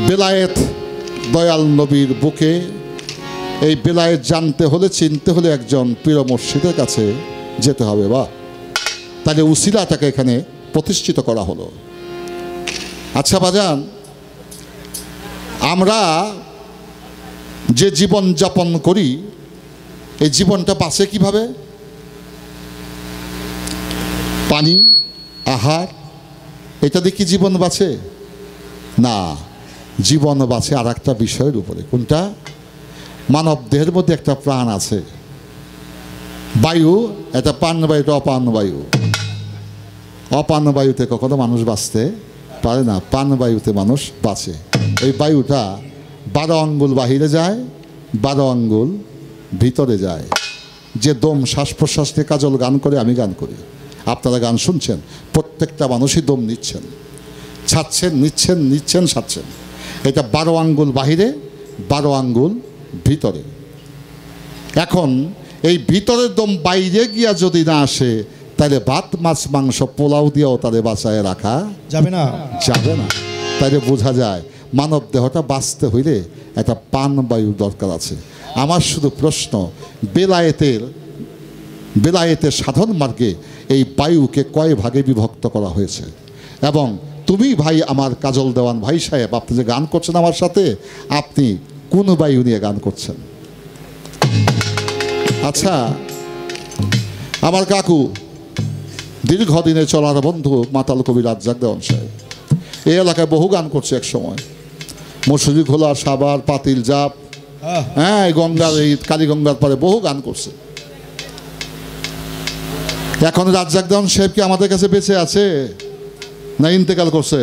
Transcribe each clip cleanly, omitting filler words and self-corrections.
বেলায়েত দয়াল নবীর বুকে। এই বেলায়েত জানতে হলে, চিনতে হলে একজন পীর মুর্শিদের কাছে যেতে হবে। বা তাহলে উসিলাটাকে এখানে প্রতিষ্ঠিত করা হলো। আচ্ছা বাজান, আমরা যে জীবন যাপন করি এই জীবনটা বাঁচে কিভাবে? পানি, আহার, এটা দিয়ে কি জীবন বাঁচে? না, জীবন বাঁচে আর একটা বিষয়ের উপরে। কোনটা? মানব দেহের মধ্যে একটা প্রাণ আছে, বায়ু। এটা প্রাণবায়ু, এটা অপানবায়ু। অপানবায়ুতে কখনো মানুষ বাঁচতে পারে না, প্রাণবায়ুতে মানুষ বাঁচে। এই বায়ুটা 12 আঙ্গুল বাহিরে যায়, 12 আঙ্গুল ভিতরে যায়। যে দম শ্বাস প্রশ্বাস নিয়ে কাজল গান করে, আমি গান করি, আপনারা গান শুনছেন, প্রত্যেকটা মানুষই দম নিচ্ছেন, ছাড়ছেন, নিচ্ছেন, নিচ্ছেন, ছাড়ছেন। এটা 12 আঙ্গুল বাহিরে, 12 আঙ্গুল ভিতরে। এখন এই ভিতরের দম বাইরে গিয়া যদি না আসে, তাহলে ভাত, মাছ, মাংস, পোলাও দিয়েও তাদের বাঁচায় রাখা যাবে না, যাবে না। তাহলে বোঝা যায় মানব দেহটা বাঁচতে হইলে একটা প্রাণবায়ুর দরকার আছে। আমার শুধু প্রশ্ন, বেলায়েতের সাধন মার্গে এই বায়ুকে কয় ভাগে বিভক্ত করা হয়েছে? এবং তুমি ভাই আমার কাজল দেওয়ান ভাই সাহেব, আপনি যে গান করছেন আমার সাথে, আপনি কোন বায়ু নিয়ে গান করছেন? আচ্ছা, আমার কাকু দীর্ঘদিনে চলার বন্ধু মাতাল কবি রাজ্জাক দেওয়ান সাহেব এই এলাকায় বহু গান করছে এক সময়। মশুরি খোলা, সাবার, পাতিল জাপ, হ্যাঁ, গঙ্গার, এই কালীগঙ্গার পরে বহু গান করছে। এখন রাজ্জাক দেওয়ান সাহেব কি আমাদের কাছে বেঁচে আছে না ইন্তেকাল করছে?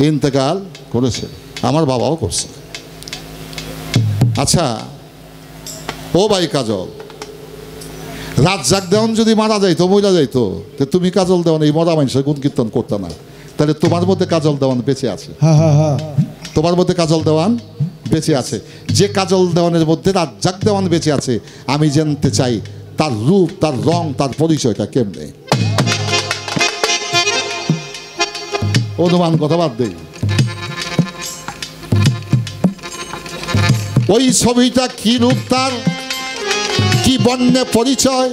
ইন্তেকাল করেছে, আমার বাবাও করছে। আচ্ছা ও ভাই কাজল, রাজ্জাক দেওয়ান যদি মারা যাইতো, মইরা যাইতো, তো তুমি কাজল দেওয়ান এই মরা মানুষের গুণ কীর্তন করতে না, তাহলে তোমার মধ্যে কাজল দেওয়ান বেঁচে আছে। তোমার মধ্যে কাজল দেওয়ান বেঁচে আছে। যে কাজল দেওয়ানের মধ্যে রাজ্জাক দেওয়ান বেঁচে আছে, আমি জানতে চাই তার রূপ, তার রং, তার পরিচয়টা কেমনে? অনুমান কথা বাদ দেই। ওই ছবিটা কি রূপ, তার কি বর্ণে পরিচয়,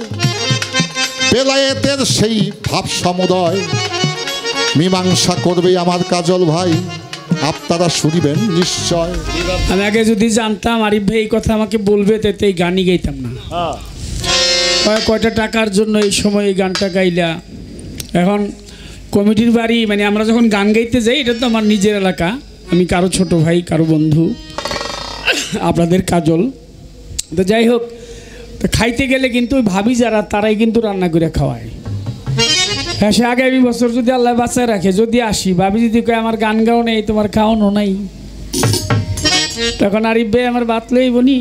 বেলায়েতের সেই ভাব সমুদয় মীমাংসা করবে আমার কাজল ভাই, আপনারা শুনিবেন নিশ্চয়। আমি আগে যদি জানতাম আরিফ ভাই এই কথা আমাকে বলবে, তাতে এই গানই গাইতাম না। কয়টা টাকার জন্য এই সময় এই গানটা গাইলা। এখন কমিটির বাড়ি, মানে আমরা যখন গান গাইতে যাই, এটা তো আমার নিজের এলাকা, আমি কারো ছোট ভাই, কারো বন্ধু, আপনাদের কাজল। তো যাই হোক, তো খাইতে গেলে কিন্তু ওই ভাবি যারা, তারাই কিন্তু রান্না করে খাওয়ায়। হ্যাঁ, সে আগামী বছর যদি আল্লাহ বাঁচায় রাখে, যদি আসি, ভাবি যদি কয় আমার গান গাও নেই, তোমার খাওয়ানো নাই, তখন আরিফ ভাই আমার বাত লই বনি।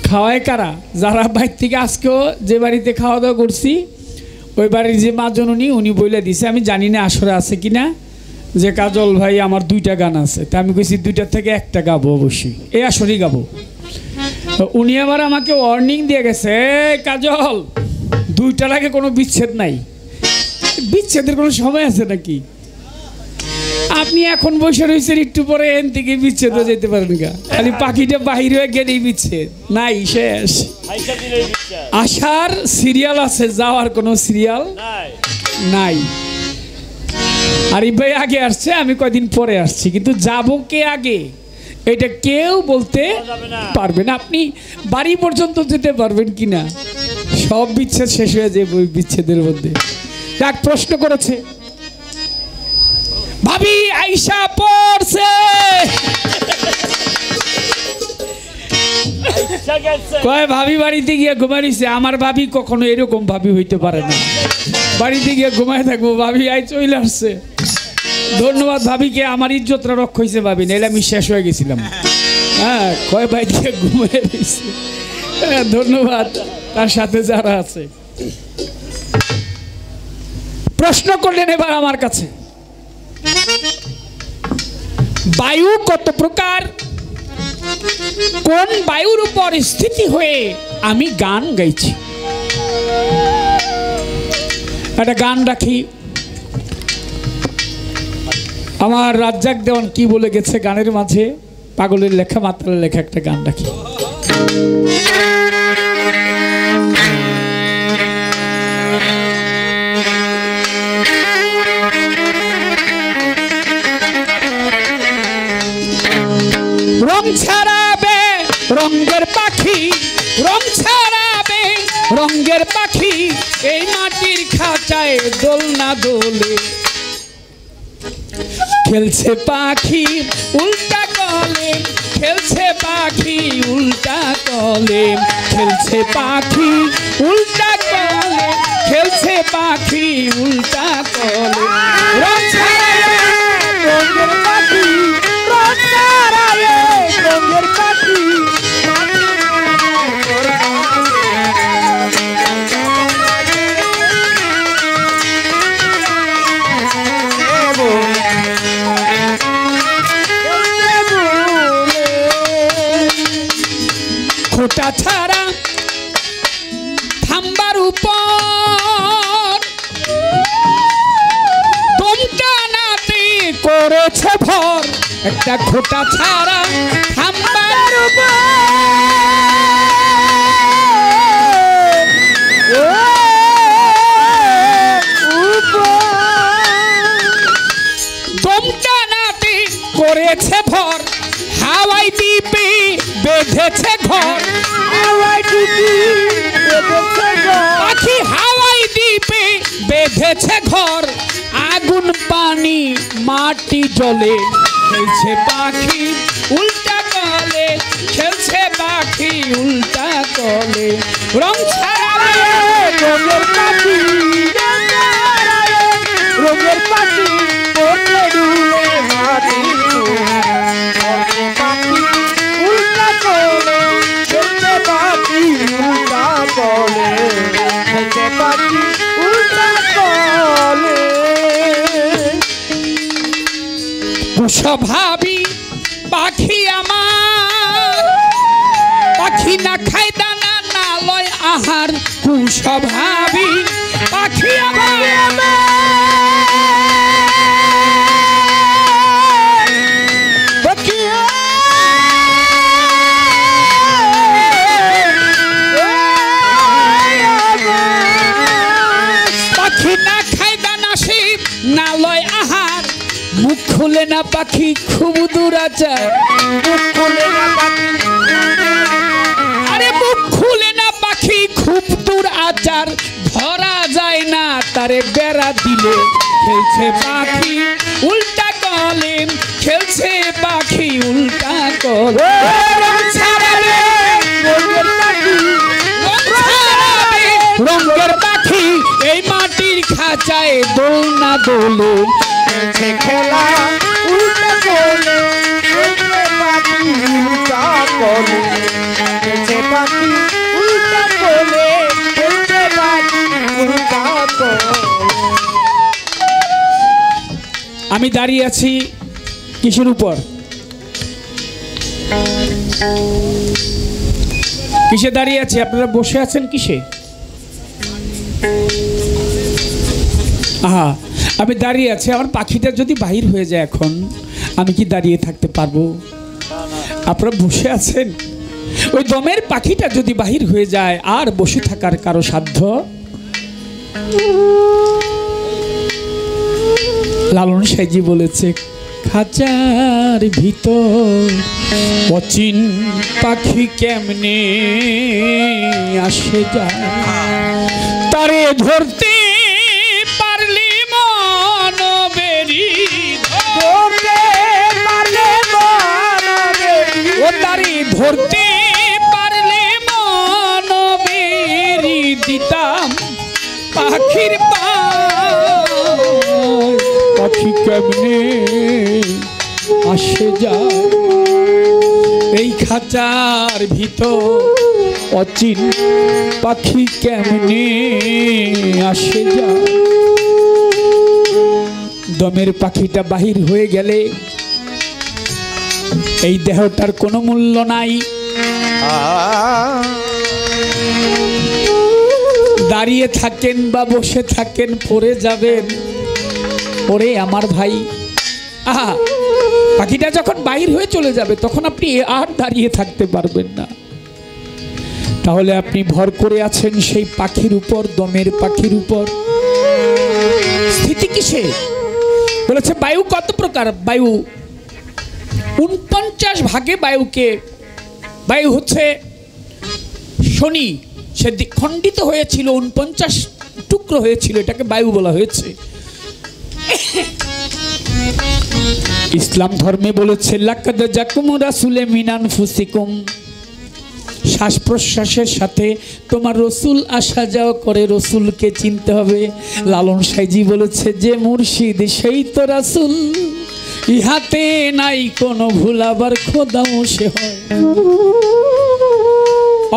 খাওয়ায় কারা? যারা বাইর থেকে আজকেও যে বাড়িতে খাওয়া দাওয়া করছি, ওই বাড়ির যে মা জননী, উনি বলে দিছে, আমি জানি না আসরে আছে কিনা, যে কাজল ভাই আমার 2টা গান আছে। তা আমি কইছি 2টার থেকে একটা গাবো, অবশ্যই এই আসরেই গাবো। উনি আবার আমাকে ওয়ার্নিং দিয়ে গেছে, কাজল 2টার আগে কোনো বিচ্ছেদ নাই। বিচ্ছেদের কোনো সময় আছে নাকি? আপনি এখন বসে রয়েছেন, একটু পরে এন থেকে বিচ্ছেদ হয়ে যেতে পারেন গা। খালি পাখিটা বাহির হয়ে গেলেই বিচ্ছেদ নাই, শেষ। আসার সিরিয়াল আছে, যাওয়ার কোনো সিরিয়াল নাই। আরিফ ভাই আগে আসছে, আমি কয়দিন পরে আসছি, কিন্তু যাবো কে আগে এটা কেউ বলতে পারবে না। আপনি বাড়ি পর্যন্ত যেতে পারবেন কিনা, সব বিচ্ছেদ শেষ হয়ে যাবে ওই বিচ্ছেদের মধ্যে। এক প্রশ্ন করেছে, ভাবি আইসা পড়ছে, কয় ভাবি বাড়িতে গিয়ে ঘুমাইছে। আমার ভাবি কখনো এরকম ভাবি হইতে পারে না, বাড়িতে গিয়ে ঘুমায় থাকবো, ভাবি আই চলে আসছে। ধন্যবাদ ভাবিকে, আমার ইজ্জতটা রক্ষা হয়েছে ভাবি, নাইলে আমি শেষ হয়ে গেছিলাম। হ্যাঁ, কয় ভাই দিয়ে ঘুমিয়ে রয়েছে। হ্যাঁ, ধন্যবাদ তার সাথে যারা আছে। প্রশ্ন করলেন এবার আমার কাছে, বায়ু কত প্রকার, কোন বায়ুর উপর স্থিতি হয়ে আমি গান গাইছি। একটা গান রাখি, আমার রাজ্জাক দেওয়ান কি বলে গেছে গানের মাঝে, পাগলের লেখা মাতালের লেখা একটা গান রাখি। রং ছাড়াবে রঙের পাখি, রং ছাড়াবে রঙের পাখি, এই মাটির খাঁচায় দোলনা দোলে। খেলছে পাখি উল্টা কলে, খেলছে পাখি উল্টা কলে, খেলছে পাখি উল্টা কলে, খেলছে পাখি উল্টা কলে। রং ছাড়াবে রঙের পাখি, রং ছাড়াবে রঙের পাখি, খোটা ছাড়া থাম্বার উপর দমটা নাতে করেছে ভর, একটা খোটা ছাড়া থাম্বার উপর দমটা নাতে করেছে ভর, হাওয়াই দ্বীপে বেঁধেছে ঘর, হাওয়াই দ্বীপে বেঁধেছে ঘর, পাখি হাওয়াই দ্বীপে বেঁধেছে ঘর। আগুন পানি মাটি জলে, খেলছে পাখি উল্টা কলে, খেলছে পাখি উল্টা কলে। রং ছাড়াবে রঙের পাখি, রঙের পাখি পড়ে ডুবে মাটি, উল্টা কলে খেলছে পাখি উল্টা কলে, খেলছে পাখি উল্টা কলে। কুস্বভাবী পাখি আমার, পাখি না খায় দানা না লয় আহার, কুস্বভাবী পাখি আমার, না লয় আহার, মুখ খুলে না পাখি খুব দুরাচার, মুখ খুলে না পাখি, আরে মুখ খুলে না পাখি খুব দূর আচার, ধরা যায় না তারে বেড়া দিলে। খেলছে পাখি উল্টা কলে, খেলছে পাখি উল্টা কলে। রং ছাড়াবে রঙের পাখি, রং ছাড়াবে রঙের পাখি, এই মাটির খাঁচায় দোলনা দোলে। খেলছে খেলা উল্টা কলে, খেলছে পাখি উল্টা কলে, খেলছে পাখি উল্টা কলে, খেলছে পাখি উল্টা কলে। আমি দাঁড়িয়ে আছি কিসের উপর? কিসে দাঁড়িয়ে আছি? আপনারা বসে আছেন কিসে? আহা, আমি দাঁড়িয়ে আছি। আমার পাখিটা যদি বাহির হয়ে যায় এখন, আমি কি দাঁড়িয়ে থাকতে পারবো? আপনারা বসে আছেন। ওই দমের পাখিটা যদি বাহির হয়ে যায়, আর বসে থাকার কারো সাধ্য? লালন সাইজি বলেছে, খাঁচার ভিতর অচিন পাখি কেমনে আসে যায়, তারে ধরতে পারলে মন বেরি, ধরতে পারলে মন বেরি, ও তারে ধরতে পারলে মন বেরি, দিতাম পাখির পাখি কেমনে আসে যায়, এই খাঁচার ভিতর অচিন পাখি কেমনে আসে যায়। দমের পাখিটা বাহির হয়ে গেলে এই দেহটার কোনো মূল্য নাই। দাঁড়িয়ে থাকেন বা বসে থাকেন, পড়ে যাবেন। ওরে আমার ভাই, আহা, পাখিটা যখন বাইর হয়ে চলে যাবে তখন আপনি আর দাঁড়িয়ে থাকতে পারবেন না। তাহলে আপনি ভর করে আছেন সেই পাখির উপর, দমের পাখির উপর। স্থিতি কিসে? বলেছে বায়ু কত প্রকার? বায়ু 49 ভাগে বায়ুকে, বায়ু হচ্ছে শনি, সে খণ্ডিত হয়েছিল, 49 টুকরো হয়েছিল, এটাকে বায়ু বলা হয়েছে। ইসলাম ধর্মে বলেছে লাকাদ জাকুম রাসূলে মিন আনফুসিকুম, শ্বাস প্রশ্বাসের সাথে তোমার রসুল আসা যাওয়া করে, রসুলকে চিনতে হবে। লালন সাইজি বলেছে যে মুর্শিদ সেই তো রাসূল, ইহাতে নাই কোনো ভুল, আবার খোদাও সে হয়।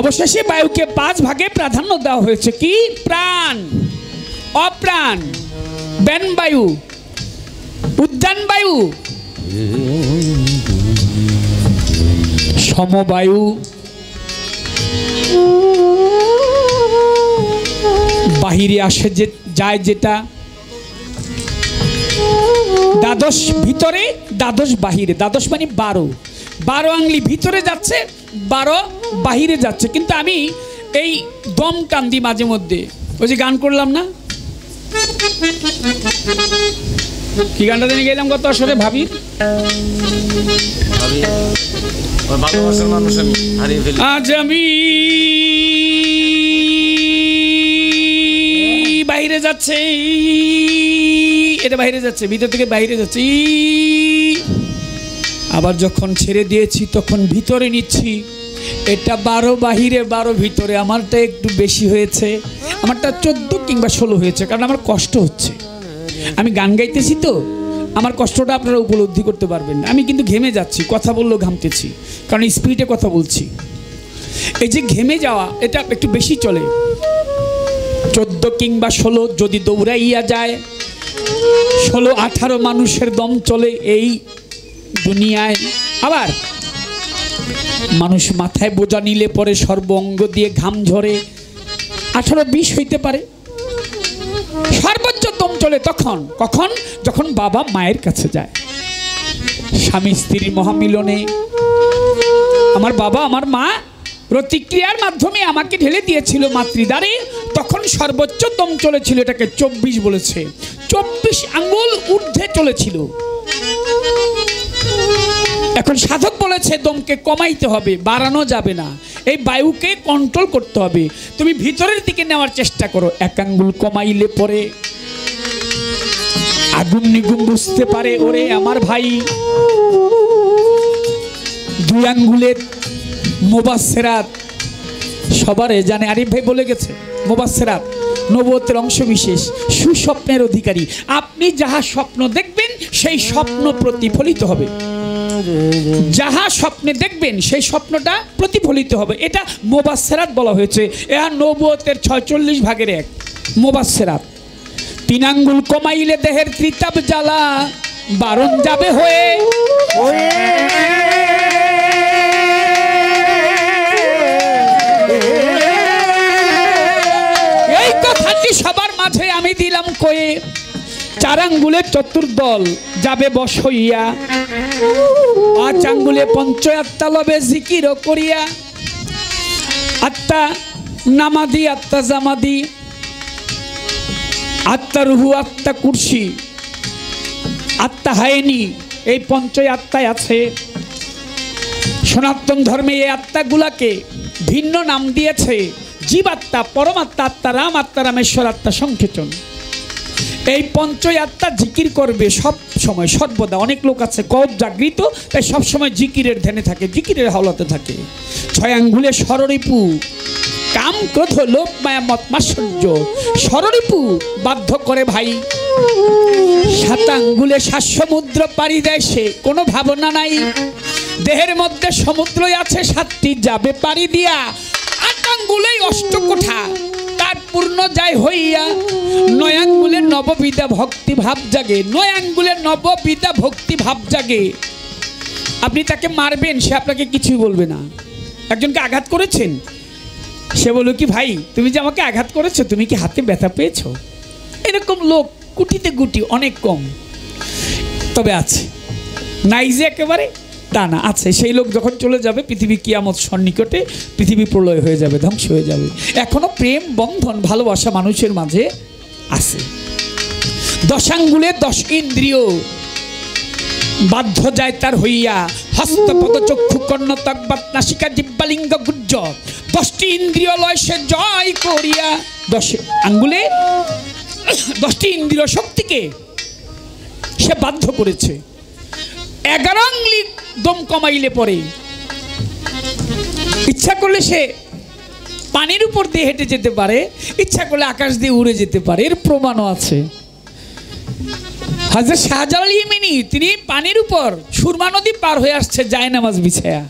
অবশেষে বায়ুকে 5 ভাগে প্রাধান্য দেওয়া হয়েছে। কি? প্রাণ, অপ্রাণ, ব্যানবায়ু, উদ্যান বায়ু, সমবায়ু, বাহিরে আসে যে যায় যেটা, দ্বাদশ ভিতরে, দ্বাদশ বাহিরে। দ্বাদশ মানে 12 আঙ্গুলি ভিতরে যাচ্ছে, 12 বাহিরে যাচ্ছে। কিন্তু আমি এই দম কান্দি মাঝে মধ্যে, ওই যে গান করলাম না, কি গানটা জেনে গেলাম গত আসরে, ভাবি আজ আমি বাইরে যাচ্ছে, এটা বাইরে যাচ্ছে, ভিতর থেকে বাইরে যাচ্ছে, আবার যখন ছেড়ে দিয়েছি তখন ভিতরে নিচ্ছি। এটা 12 বাহিরে 12 ভিতরে। আমারটা একটু বেশি হয়েছে, আমারটা 14 কিংবা 16 হয়েছে, কারণ আমার কষ্ট হচ্ছে। আমি গান গাইতেছি তো, আমার কষ্টটা আপনারা উপলব্ধি করতে পারবেন না। আমি কিন্তু ঘেমে যাচ্ছি, কথা বললেও ঘামতেছি, কারণ স্পিডে কথা বলছি। এই যে ঘেমে যাওয়া, এটা একটু বেশি চলে। 14 কিংবা 16 যদি দৌড়াইয়া যায়, 16-18 মানুষের দম চলে এই দুনিয়ায়। আবার মানুষ মাথায় বোঝা নিলে পরে সর্ব অঙ্গ দিয়ে ঘাম ঝরে, 18-20 হইতে পারে। সর্বোচ্চ দম চলে তখন, কখন? যখন বাবা মায়ের কাছে যায়, স্বামী স্ত্রীর মহামিলনে। আমার বাবা আমার মা প্রতিক্রিয়ার মাধ্যমে আমাকে ঢেলে দিয়েছিল মাতৃদ্বারে, তখন সর্বোচ্চ দম চলেছিল। এটাকে 24 বলেছে। 24 আঙ্গুল ঊর্ধ্বে চলেছিল। এখন সাধক বলেছে দমকে কমাইতে হবে, বাড়ানো যাবে না, এই বায়ুকে কন্ট্রোল করতে হবে। তুমি ভিতরের দিকে নেওয়ার চেষ্টা করো। 1 আঙ্গুল কমাইলে পরে আগুন নিগুন বুঝতে পারে। ওরে আমার ভাই, 2 আঙ্গুলের মুবাসসিরাত সবারে জানে। আরিফ ভাই বলে গেছে, মুবাসসিরাত নবুয়তের অংশ বিশেষ, সুস্বপ্নের অধিকারী। আপনি যাহা স্বপ্ন দেখবেন সেই স্বপ্ন প্রতিফলিত হবে। যাহা স্বপ্নে দেখবেন সেই স্বপ্নটা প্রতিফলিত হবে। এটা মুবাসসিরাত বলা হয়েছে। এরা নবুয়তের 46 ভাগের 1 মুবাসসিরাত। 3 আঙ্গুল কমাইলে দেহের ত্রিতাপ জ্বালা বারণ যাবে হয়ে। এই কথাটি সবার মাঝে আমি দিলাম কয়ে। 4 আঙ্গুলের চতুর্দল যাবে বশ হইয়া, 5 আঙ্গুলে পঞ্চয়াত্তা লবে জিকির করিয়া। আত্মা নামাদি, আত্মা জামাদি, আত্মা রুহু, আত্মা কুরসি, আত্মা হায়নি, এই পঞ্চয় আত্মায় আছে। সনাতন ধর্মে এই আত্মাগুলাকে ভিন্ন নাম দিয়েছে জীবাত্মা, পরমাত্মা, আত্মা রাম, আত্মা রামেশ্বর, আত্মা সংকেতন। এই পঞ্চয় আত্মা জিকির করবে সব সময় সর্বদা। অনেক লোক আছে কব জাগৃত, তাই সব সময় জিকিরের ধ্যানে থাকে, জিকিরের হাওলাতে থাকে। 6 আঙ্গুলে ষড়রিপু, কাম ক্রোধ লোভ মায়া মত মাৎসর্য, ষড়রিপু বাধ্য করে ভাই। 7 আঙ্গুলে 7 সমুদ্র পাড়ি দেয় সে, কোনো ভাবনা নাই। দেহের মধ্যে সমুদ্রই আছে 7টি, যাবে পাড়ি দিয়া। 8 আঙ্গুলেই অষ্টকোঠা, তার পূর্ণ যায় হইয়া। 9 আঙ্গুলে নববিধা ভক্তি ভাব জাগে, 9 আঙ্গুলে নববিধা ভক্তি ভাব জাগে। আপনি তাকে মারবেন, সে আপনাকে কিছুই বলবে না। একজনকে আঘাত করেছেন, সে বলল কি ভাই তুমি যে আমাকে আঘাত করেছো, তুমি কি হাতে ব্যথা পেয়েছো? এরকম লোক কোটিতে গুটি, অনেক কম। তবে আছে, নাই যে একেবারে তা না, আছে। সেই লোক যখন চলে যাবে পৃথিবী কিয়ামত সন্নিকটে, পৃথিবী প্রলয় হয়ে যাবে, ধ্বংস হয়ে যাবে। এখনো প্রেম বন্ধন ভালোবাসা মানুষের মাঝে আছে। 10 আঙ্গুলে 10 ইন্দ্রিয় বাধ্য যায় তার হইয়া, হস্ত পদ চক্ষু কর্ণ তকবাত নাসিকা জিহ্বা লিঙ্গ গুজ্জ, 10টি ইন্দ্রিয় লয় সে জয় করিয়া। 10 আঙ্গুলে 10টি ইন্দ্রিয় শক্তিকে সে বাধ্য করেছে। 11 আঙ্গুলি দম কমাইলে পরে ইচ্ছা করলে সে পানির উপর দিয়ে হেঁটে যেতে পারে, ইচ্ছা করলে আকাশ দিয়ে উড়ে যেতে পারে, এর প্রমাণও আছে। হযরত শাহজালাল ইয়েমেনি তিনি পানির উপর সুরমা নদী পার হয়ে আসছে জায়নামাজ বিছায়া।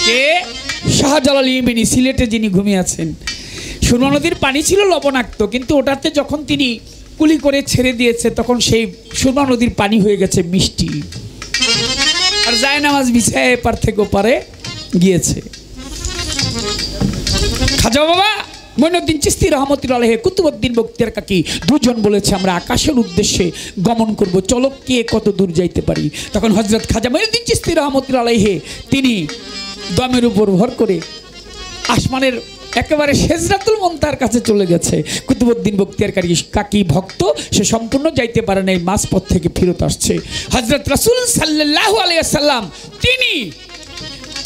কে? শাহজালাল ইয়েমেনি, সিলেটে যিনি ঘুমিয়ে আছেন। সুরমা নদীর পানি ছিল লবণাক্ত, কিন্তু ওটাতে যখন তিনি কুলি করে ছেড়ে দিয়েছে তখন সেই সুরমা নদীর পানি হয়ে গেছে মিষ্টি, আর জায়নামাজ বিছায়া এপার থেকে ওপারে গিয়েছে। খাজা বাবা মঈনুদ্দিন চিশতি রহমতুল্লাহ আলাইহি, কুতুবউদ্দিন বখতিয়ার কাকি দুজন বলেছে আমরা আকাশের উদ্দেশ্যে গমন করব, চলো কে কত দূর যাইতে পারি। তখন হযরত খাজা মঈনুদ্দিন চিশতি রহমতুল্লাহ আলাইহি তিনি দমের উপর ভর করে আসমানের একেবারে সিদরাতুল মুনতাহার কাছে চলে গেছে। কুতুবউদ্দিন বখতিয়ার কাকি ভক্ত, সে সম্পূর্ণ যাইতে পারে নাই, মাঝপথ থেকে ফেরত আসছে। হযরত রাসূল সাল্লাল্লাহু আলাইহি ওয়াসাল্লাম তিনি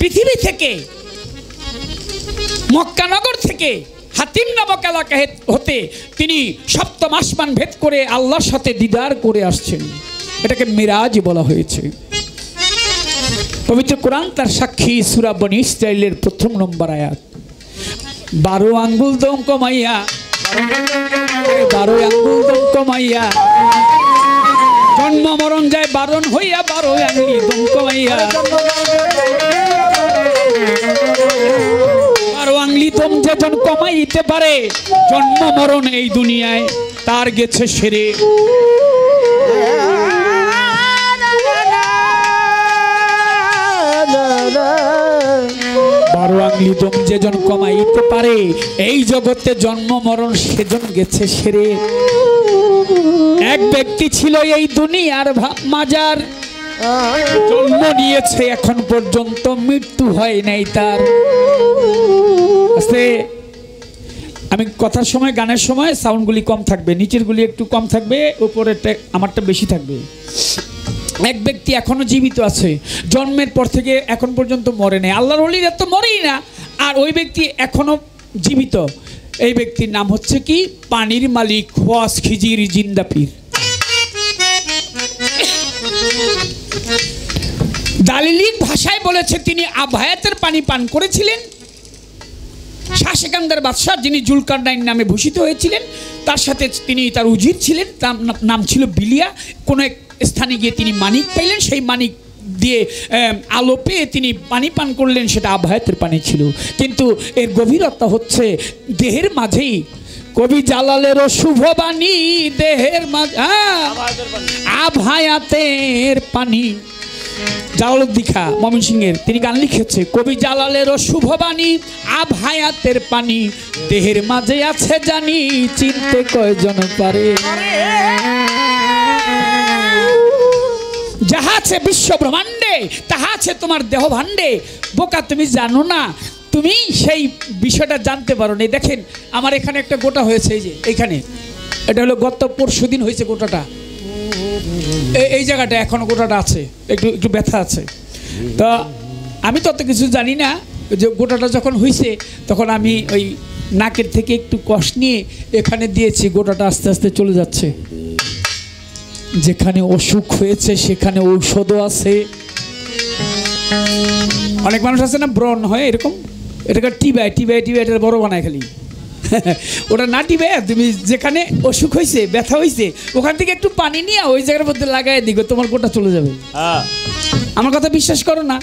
পৃথিবী থেকে মক্কা নগর থেকে হাতিম নামক এলাকা হতে তিনি সপ্তম আসমান ভেদ করে আল্লাহর সাথে দিদার করে আসছেন। এটাকে মিরাজ বলা হয়েছে। পবিত্র কোরআন তার সাক্ষী, সূরা বনী ইসরাঈলের 1 নম্বর আয়াত। 12 আঙ্গুল দম কমাইয়া, 12 আঙ্গুল দম কমাইয়া, জন্ম মরণ যায় বারণ হইয়া, 12 আঙ্গুল দম কমাইয়া, 12 আঙ্গুলি দম যেজন কমাইতে পারে, জন্ম মরণ এই দুনিয়ায় তার গেছে সেরে। 12 আঙ্গুলি দম যেজন কমাইতে পারে, এই জগতে জন্ম মরণ সেজন গেছে সেরে। এক ব্যক্তি ছিল এই দুনিয়ার মাজার, জন্ম নিয়েছে এখন পর্যন্ত মৃত্যু হয় নাই তার। আমি কথার সময় গানের সময় সাউন্ডগুলি কম থাকবে, নিচেরগুলি একটু কম থাকবে, উপরেরটা আমারটা বেশি থাকবে। এক ব্যক্তি এখনো জীবিত আছে, জন্মের পর থেকে এখন পর্যন্ত মরে নেই। আল্লাহর ওলিরা তো মরেই না, আর ওই ব্যক্তি এখনো জীবিত। এই ব্যক্তির নাম হচ্ছে কি? পানির মালিক খোয়াস খিজির জিন্দা পীর। দালিলিক ভাষায় বলেছে তিনি আবহায়াতের পানি পান করেছিলেন। শাহ সেকান্দার বাদশাহ যিনি জুলকারনাইন নামে ভূষিত হয়েছিলেন, তার সাথে তিনি তার উজির ছিলেন, তার নাম ছিল বিলিয়া। কোনো এক স্থানে গিয়ে তিনি মানিক পাইলেন, সেই মানিক দিয়ে আলো পেয়ে তিনি পানি পান করলেন, সেটা আবহায়াতের পানি ছিল। কিন্তু এর গভীরতা হচ্ছে দেহের মাঝেই। কবি জালালেরও শুভবাণী দেহের মাঝে, আবহায়াতের পানি। জালালউদ্দিন খাঁ ময়মনসিংহের তিনি গান লিখেছে, কবি জালালেরও শুভবাণী আবহায়াতের পানি, দেহের মাঝে আছে জানি চিনতে কয়জন পারে। যাহা আছে বিশ্ব ব্রহ্মাণ্ডে তাহা আছে তোমার দেহ ভাণ্ডে। বোকা তুমি জানো না, তুমি সেই বিষয়টা জানতে পারো না। দেখেন আমার এখানে একটা গোটা হয়েছে, এই যে এইখানে, এটা হলো গত পরশুদিন হয়েছে গোটাটা। এই জায়গাটা এখনো গোটাটা আছে, একটু একটু ব্যথা আছে। তো আমি তত কিছু জানি না, যে গোটাটা যখন হয়েছে তখন আমি ওই নাকের থেকে একটু কষ নিয়ে এখানে দিয়েছি, গোটাটা আস্তে আস্তে চলে যাচ্ছে। যেখানে অসুখ হয়েছে সেখানে ঔষধও আছে। অনেক মানুষ আছে না ব্রণ হয় এরকম, এটাকে টিবায় টিবায় টিবায় এটা বড় বানায় খালি। ওটা না টিবায় তুমি যেখানে অসুখ হয়েছে ব্যথা হয়েছে ওখান থেকে একটু পানি নিয়ে ওই জায়গার মধ্যে লাগাই দিগো, তোমার গোটা চলে যাবে। আমার কথা বিশ্বাস করো না,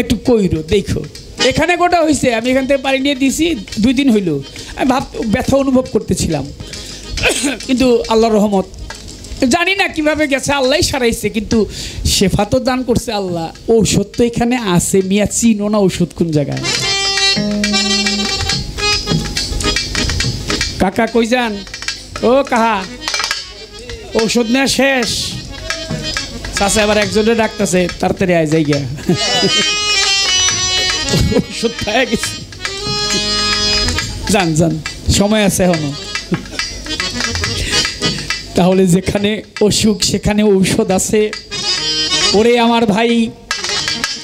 একটু কইরো দেখো। এখানে গোটা হয়েছে, আমি এখান থেকে পানি নিয়ে দিয়েছি, 2 দিন হইল। আমি ব্যথা অনুভব করতেছিলাম, কিন্তু আল্লাহর রহমত, জানি না কিভাবে গেছে, আল্লাহই সারাইছে। কিন্তু শেফা তো দান করছে আল্লাহ। ঔষধ তো এখানে আছে, মিয়া চিনো না ঔষধ কোন জায়গায়। কাকা কই যান? ও কাহা, ও ঔষধ নেওয়া শেষ। চাচা এবার একজনের ডাকতেছে, তাড়াতাড়ি আয় যাই গিয়া, ওষুধ পাওয়া গেছে। যান যান, সময় আছে এখনো। তাহলে যেখানে অসুখ সেখানে ঔষধ আছে। ওরে আমার ভাই,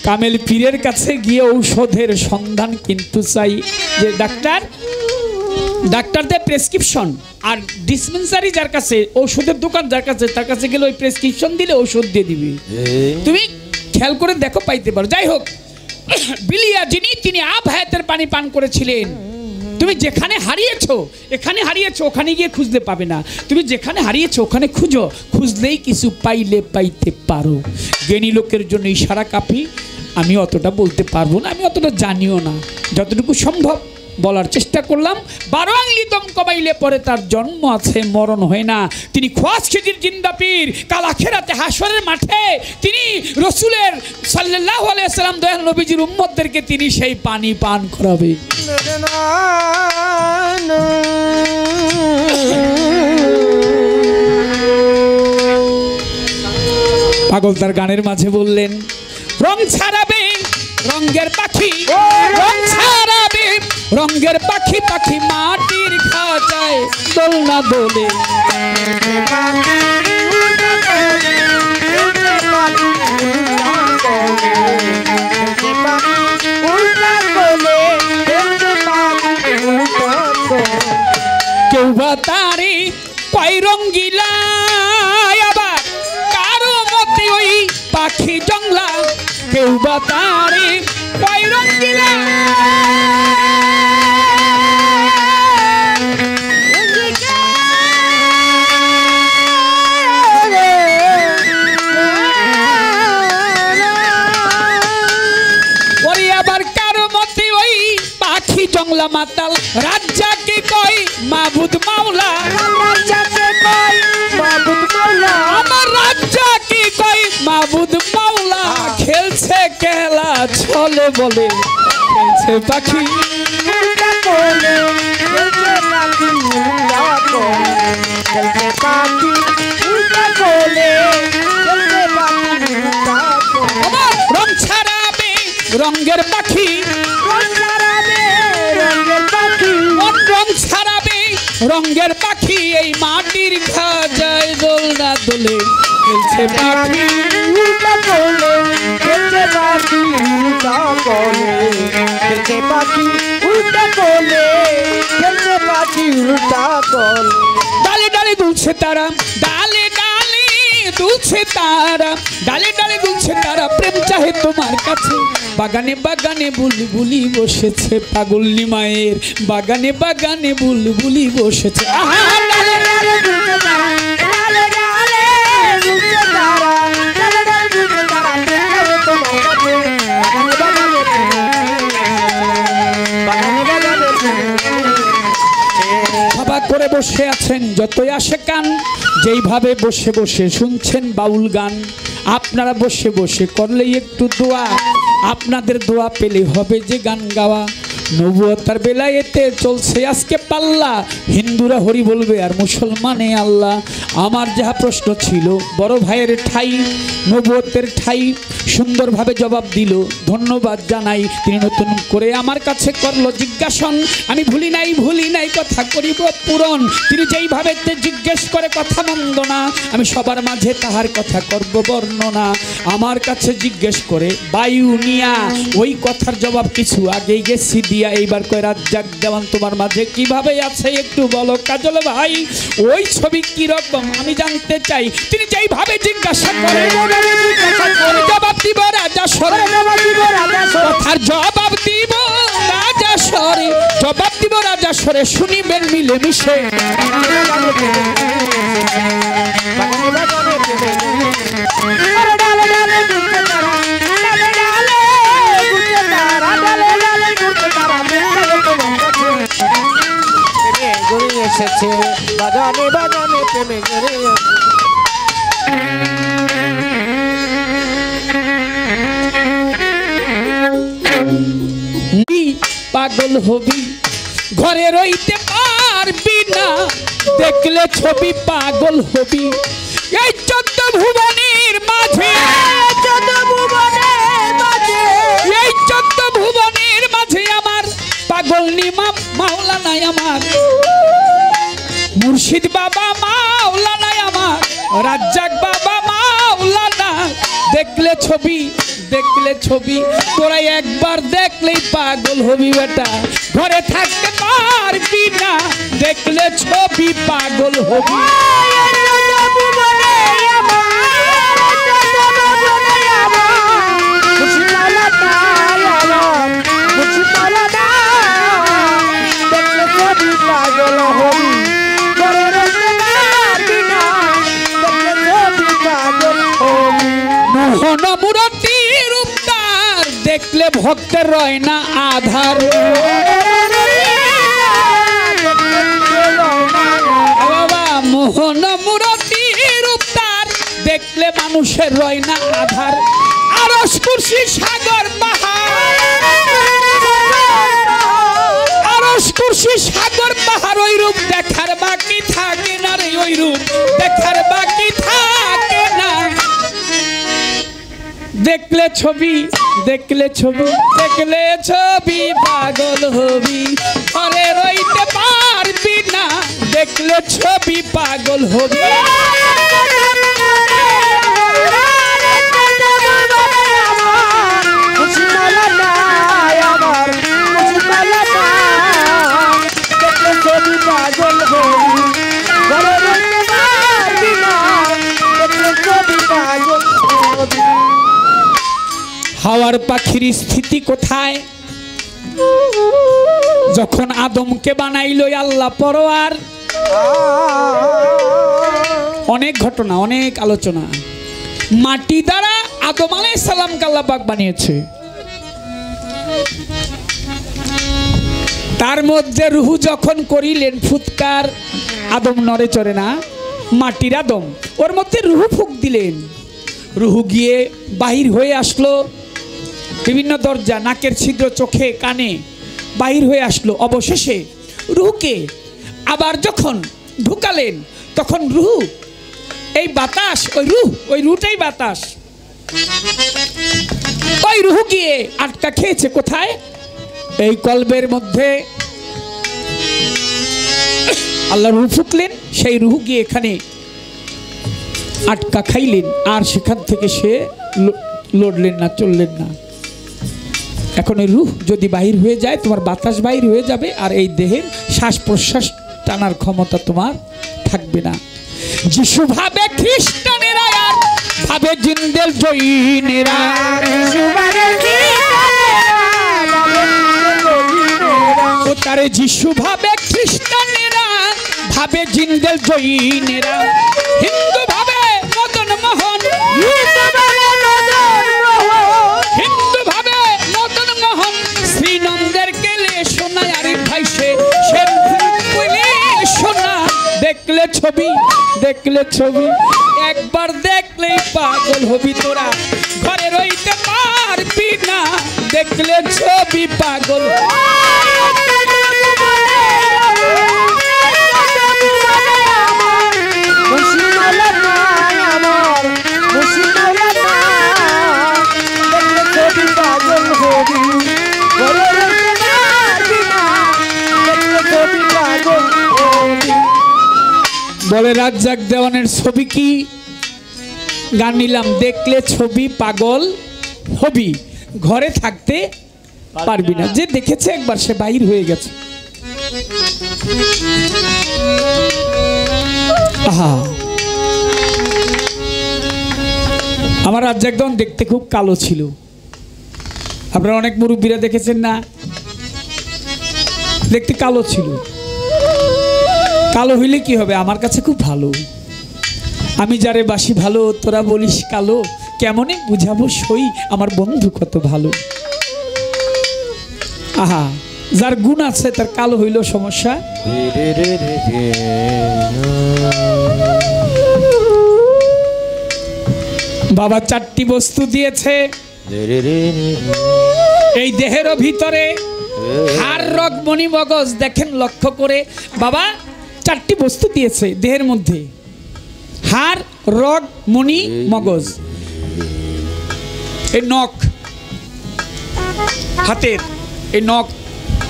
কামেল পীরের কাছে গিয়ে ঔষধের সন্ধান কিন্তু চাই। যে ডাক্তারদের প্রেসক্রিপশন আর ডিসপেন্সারি যার কাছে, ঔষধের দোকান যার কাছে, তার কাছে গেলে ওই প্রেসক্রিপশন দিলে ঔষধ দিয়ে দিবি। তুমি খেয়াল করে দেখো, পাইতে পারো। যাই হোক, বিলিয়া যিনি, তিনি আব হায়াতের পানি পান করেছিলেন। তুমি যেখানে হারিয়েছো, এখানে হারিয়েছো, ওখানে গিয়ে খুঁজতে পাবে না। তুমি যেখানে হারিয়েছো ওখানে খুঁজো, খুঁজলেই কিছু পাইলে পাইতে পারো। জ্ঞানী লোকের জন্য ইশারা কাফি। আমি অতটা বলতে পারবো না, আমি অতটা জানিও না, যতটুকু সম্ভব বলার চেষ্টা করলাম। 12 আঙ্গলি দম কমাইলে পরে তার জন্ম আছে, মরণ হয় না। তিনি খোয়াজ খিজির জিন্দা পীর। কাল আখিরাতে হাসরের মাঠে তিনি রসুলের সাল্লাল্লাহু আলাইহি ওয়াসাল্লাম দয়াল নবীজির উম্মতদেরকে তিনি সেই পানি পান করাবে। পাগল তার গানের মাঝে বললেন, রং ছাড়াবে রঙের পাখি, রং ছাড়াবে রঙের পাখি, পাখি মাটির খাঁচায় দোলনা দোলে। কেউ বা তারি কয় রঙ্গিলা, আবার কারো মতে ওই পাখি জংলা। কেউ বা তারি কয় রঙ্গিলা, জংলা মাতাল। রাজ্জাকে কয় মাবুদ মাওলা, রাজ্জাকে কয় মাবুদ মাওলা, আমার রাজ্জাকে কয় মাবুদ মাওলা। খেলছে খেলা চলে বলে, খেলছে পাখি উল্টা কোলে, খেলছে পাখি উল্টা কোলে, খেলছে পাখি উল্টা কোলে, খেলছে পাখি উল্টা কোলে। রং ছাড়াবে রঙের পাখি, রং ছাড়াবে রঙের পাখি, এই মাটির খাঁচায় দোলনা দোলে। খেলছে পাখি উল্টা কোলে, খেলছে পাখি উল্টা কোলে, খেলছে পাখি উল্টা কোলে, খেলছে পাখি উল্টা কোলে। ডালে ডালে দুলছে তারা, ডালে ডালে দুলছে তারা, ডালে ডালে দুলছে তারা, প্রেম চাহে তোমার কাছে। বাগানে বাগানে বুলবুলি বসেছে, পাগলনি মায়ের বাগানে বাগানে বুলবুলি বসেছে। সভা করে বসে আছেন যতই আসে কান, যেইভাবে বসে বসে শুনছেন বাউল গান। আপনারা বসে বসে করলেই একটু দোয়া, আপনাদের দোয়া পেলে হবে যে গান গাওয়া। নবুয়তার বেলায়েতে চলছে আজকে পাল্লা, হিন্দুরা হরি বলবে আর মুসলমানে আল্লাহ। আমার যাহা প্রশ্ন ছিল বড় ভাইয়ের ঠাই, নবুয়তের ঠাই সুন্দরভাবে জবাব দিল, ধন্যবাদ জানাই। তিনি নতুন করে আমার কাছে করলো জিজ্ঞাসন, আমি ভুলি নাই কথা করিব পূরণ। তিনি যেইভাবে জিজ্ঞেস করে কথা মন্দ না, আমি সবার মাঝে তাহার কথা করব বর্ণনা। আমার কাছে জিজ্ঞেস করে বায়ু নিয়া, ওই কথার জবাব কিছু আগেই গেছি দিয়া। এইবার কয় রাজ্জাক দেওয়ান তোমার মাঝে কিভাবে আছে একটু বলো কাজল ভাই, ওই ছবি কি রকম আমি জানতে চাই। তিনি যেইভাবে জিজ্ঞাসা করে জবাব দিব রাজা সরে, কথার জবাব দিব রাজা সরে, জবাব দিব রাজা সরে, শুনিবেন মিলে মিশে। এসেছে বাগানে বাগানে প্রেমে গড়ে। পাগল হবি ঘরে রইতে পারবি না, দেখলে ছবি পাগল হবি। এই 14 ভুবনের মাঝে, এই 14 ভুবনের মাঝে আমার পাগল নিমাম মাওলানা আমার, মুর্শিদ বাবা মাওলানা আমার, রাজ্জাক বাবা মাওলানা। দেখলে ছবি, দেখলে ছবি, তোরা একবার দেখলেই পাগল হবি বেটা, ঘরে থাকতে পারবি না, দেখলে ছবি পাগল হবি। মোহনমূরতি রূপদার দেখলে ভক্তের রয় না আধার, বাবা মোহনমূরতি রূপদার দেখলে মানুষের রয় না আধার। আরশ কুরসি সাগর পাহাড়, আরশ কুরসি সাগর পাহাড়, ওই রূপ দেখার বাকি থাকে না রে, ওই রূপ দেখার বাকি থাকে না। দেখলে ছবি, দেখলে ছবি, দেখলে ছবি পাগল হবি, ঘরে রইতে পারবি না, দেখলে ছবি পাগল হবি। হাওয়ার পাখির স্থিতি কোথায়? যখন আদমকে বানাইলো আল্লাহ পরোয়ার, অনেক ঘটনা, অনেক আলোচনা। মাটি দ্বারা আদম আলাইহিস সালামকে আল্লাহ পাক বানিয়েছে, তার মধ্যে রুহু যখন করিলেন ফুৎকার, আদম নড়ে চড়ে না, মাটির আদম, ওর মধ্যে রুহু ফুঁক দিলেন, রুহু গিয়ে বাহির হয়ে আসলো বিভিন্ন দরজা, নাকের ছিদ্র, চোখে কানে বাহির হয়ে আসলো। অবশেষে রুহুকে আবার যখন ঢুকালেন, তখন রুহু এই বাতাস, ওই রুহ, ওই রুহটাই বাতাস, ওই রুহু গিয়ে আটকা খেয়েছে কোথায়? এই কলবের মধ্যে। আল্লাহ রুহ ফুঁকলেন, সেই রুহু গিয়ে এখানে আটকা খাইলেন, আর সেখান থেকে সে লড়লেন না, চললেন না। এখন এই রুহ যদি বাহির হয়ে যায়, তোমার বাতাস বাহির হয়ে যাবে, আর এই দেহের শ্বাস প্রশ্বাস টানার ক্ষমতা তোমার থাকবে না। যিশু ভাবে খ্রিস্টানেরা, আর ভাবে জিন্দেল জৈনেরা, ও তারে যিশু ভাবে খ্রিস্টানেরা, ভাবে জিন্দেল জৈনেরা, হিন্দু ভাবে মদন মোহন, হিন্দু ভাবে মদন মোহন, শ্রীনন্দের গেলে শোনায়, আরে ভাই সে শোনা। দেখলে ছবি, দেখলে ছবি, একবার দেখলেই পাগল হবি তোরা, ঘরে রইতে পারবি না, দেখলে ছবি পাগল। বলে রাজ্জাক দেওয়ানের ছবি কি গান নিলাম, দেখলে ছবি পাগল হবি, ঘরে থাকতে পারবি না। যে দেখেছে একবার সে বাহির হয়ে গেছে। আহা, আমার রাজ্জাক দেওয়ান দেখতে খুব কালো ছিল, আপনারা অনেক মুরব্বীরা দেখেছেন না, দেখতে কালো ছিল। কালো হইলে কি হবে? আমার কাছে খুব ভালো, আমি যারে বাসি ভালো, তোরা বলিস কালো, কেমনে বুঝাবো সই আমার বন্ধু কত ভালো। আহা, যার গুণ আছে তার কালো হইল সমস্যা। বাবা 4টি বস্তু দিয়েছে এই দেহের ভিতরে, হাড়, রগ, মণি, মগজ। দেখেন লক্ষ্য করে, বাবা 4টি বস্তু দিয়েছে দেহের মধ্যে, হাড়, রগ, মণি, মগজ। এই নখ, হাতের এই নখ,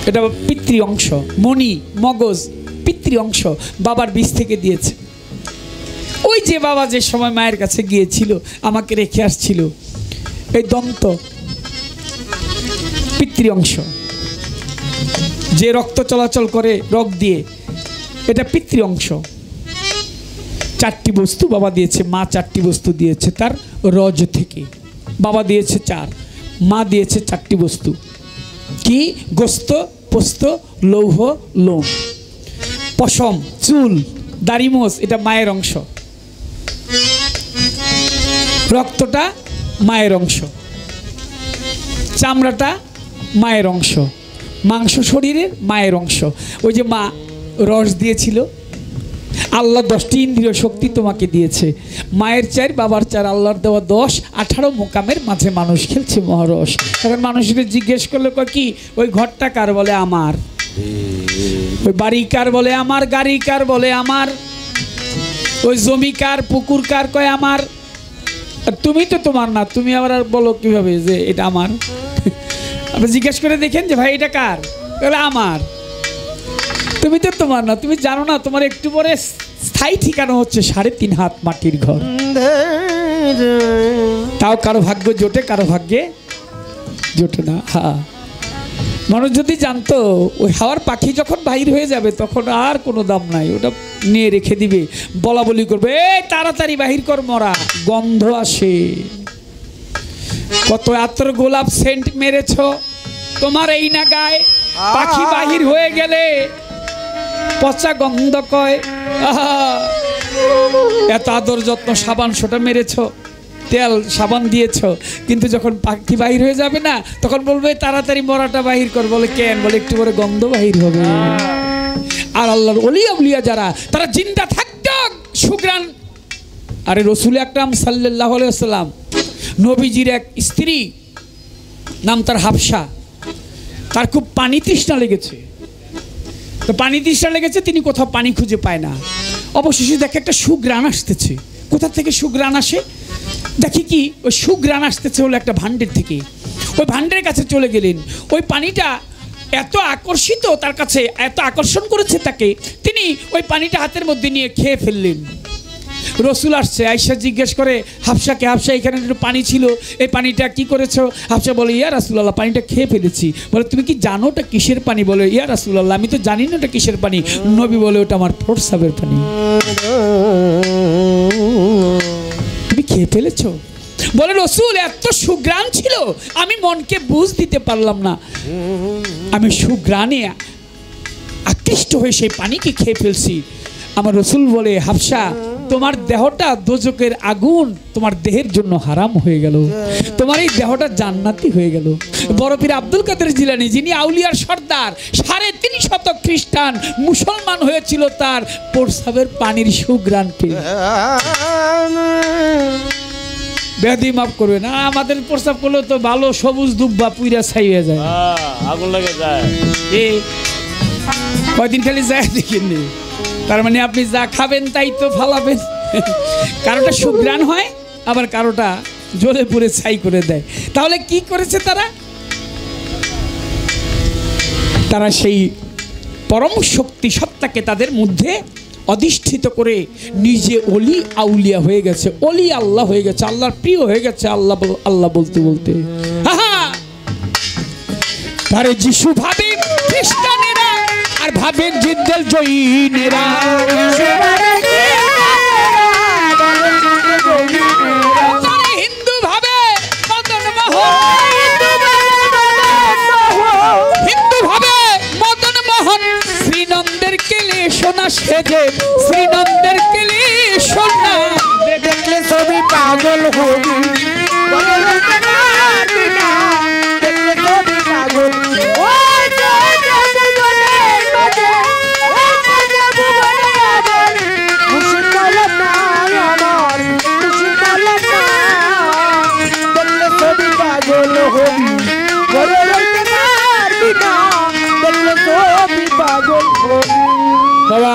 এটা পিতৃ অংশ। মণি, মগজ পিতৃ অংশ, বাবার বীজ থেকে দিয়েছে। ওই যে বাবা যে সময় মায়ের কাছে গিয়েছিল, আমাকে রেখে আসছিল, এই দন্ত পিতৃ অংশ, যে রক্ত চলাচল করে রগ দিয়ে, এটা পিতৃ অংশ। 4টি বস্তু বাবা দিয়েছে, মা 4টি বস্তু দিয়েছে তার রজ থেকে। বাবা দিয়েছে 4, মা দিয়েছে 4টি বস্তু। কি? গোস্ত, পোস্ত, লৌহ, লোম। পশম, চুল, দাড়িমোষ, এটা মায়ের অংশ। রক্তটা মায়ের অংশ, চামড়াটা মায়ের অংশ, মাংস শরীরের মায়ের অংশ। ওই যে মা রস দিয়েছিল, আল্লাহ 10টি ইন্দ্রিয় শক্তি তোমাকে দিয়েছে। মায়ের 4, বাবার 4, আল্লাহর দেওয়া 10, 18 মোকামের মাঝে মানুষ খেলছে মহারস। এখন মানুষকে জিজ্ঞেস করলে কয় কি, ওই ঘরটা কার? বলে আমার। ওই বাড়ি কার? বলে আমার। গাড়ি কার? বলে আমার। ওই জমি কার? পুকুর কার? কয় আমার। তুমি তো তোমার না, তুমি আবার আর বলো কিভাবে যে এটা আমার? আপনি জিজ্ঞেস করে দেখেন যে ভাই এটা কার? বলে আমার। তুমি তো তোমার না, তুমি জানো না তোমার একটু পরে স্থায়ী ঠিকানা হচ্ছে 3.5 হাত মাটির ঘর। তাও কারো ভাগ্য জোটে, কারো ভাগ্যে জোটে না। হ্যাঁ, মানুষ যদি জানতো ওই হাওয়ার পাখি যখন বাহির হয়ে যাবে তখন আর কোনো দাম নাই, ওটা নিয়ে রেখে দিবে, বলা বলি করবে, এই তাড়াতাড়ি বাহির কর মরা, গন্ধ আসে। কত আতর গোলাপ সেন্ট মেরেছ তোমার এই না গায়ে, পাখি বাহির হয়ে গেলে পচা গন্ধ কয়। এত আদর যত্ন, সাবান সোটা মেরেছ, তেল সাবান দিয়েছ, কিন্তু যখন পাখি বাহির হয়ে যাবে না তখন বলবে তাড়াতাড়ি মরাটা বাহির কর। বলে কেন? বলে একটু করে গন্ধ বাহির হবে। আর আল্লাহর ওলি আউলিয়া যারা, তারা জিন্দা থাকতো সুগ্রাণ। আরে রসুল আকরাম সাল্লাল্লাহু আলাইহি ওয়াসাল্লাম, নবীজির এক স্ত্রী, নাম তার হাফসা, তার খুব পানি তৃষ্ণা লেগেছে। তো পানি তৃষ্ণা লেগেছে, তিনি কোথাও পানি খুঁজে পায় না। অবশেষে দেখে একটা সুগ্রাণ আসতেছে। কোথা থেকে সুগ্রাণ আসে? দেখি কি, ওই সুগ্রাণ আসতেছে হলো একটা ভাণ্ডের থেকে। ওই ভাণ্ডের কাছে চলে গেলেন। ওই পানিটা এত আকর্ষিত, তার কাছে এত আকর্ষণ করেছে তাকে, তিনি ওই পানিটা হাতের মধ্যে নিয়ে খেয়ে ফেললেন। রসুল আসছে, আয়েশা জিজ্ঞেস করে হাফসাকে, হাফসা এখানে একটু পানি ছিল, এই পানিটা কি করেছো? হাফসা বলে, ইয়া রাসূলুল্লাহ, পানিটা খেয়ে ফেলেছি। বলে, তুমি কি জানো ওটা কিসের পানি? বলে, ইয়া রাসূলুল্লাহ, আমি তো জানি না ওটা কিসের পানি। নবী বলে, ওটা আমার প্রস্রাবের পানি। তুমি খেয়ে ফেলেছো? বলে, রসুল এত সুগ্রাণ ছিল, আমি মনকে বুঝ দিতে পারলাম না, আমি সুগ্রাণে আকৃষ্ট হয়ে সেই পানিকে খেয়ে ফেলছি। আমার রসুল বলে, হাফসা, তোমার দেহটা দোজকের আগুন তোমার দেহের জন্য হারাম হয়ে গেল, তোমার এই দেহটা জান্নাতি হয়ে গেল। বড় পীর আব্দুল কাদের জিলানী, যিনি আউলিয়ার সর্দার, 350 খ্রিস্টান মুসলমান হয়েছিল তার প্রস্রাবের পানির সুঘ্রাণ পেয়ে। ব্যাধি মাফ করবে না, আমাদের প্রস্রাব করলে তো ভালো সবুজ দুব্বা পুইরা ছাই হয়ে যায়, আগুন লেগে যায়। কয়দিন খালি যায় দেখিনি, তার মানে আপনি যা খাবেন তাই তো ফালাবেন। কারোটা সুঘ্রাণ হয়, আবার কারোটা জ্বলে পুড়ে ছাই করে দেয়। তাহলে কি করেছে তারা? তারা সেই পরম শক্তি সত্তাকে তাদের মধ্যে অধিষ্ঠিত করে নিজে অলি আউলিয়া হয়ে গেছে, অলি আল্লাহ হয়ে গেছে, আল্লাহর প্রিয় হয়ে গেছে। আল্লাহ আল্লাহ বলতে বলতে তারে যিশু ভাবে খ্রিস্টানেরা, আর ভাবে জিদ্দেল জৈনেরা, হিন্দু ভাবে মদন মোহন, হিন্দু ভাবে মদন মোহন, শ্রীনন্দের কেলে সোনা সেজে, শ্রীনন্দের কেলে সোনা দেখলে ছবি পাগল হবি, বাবা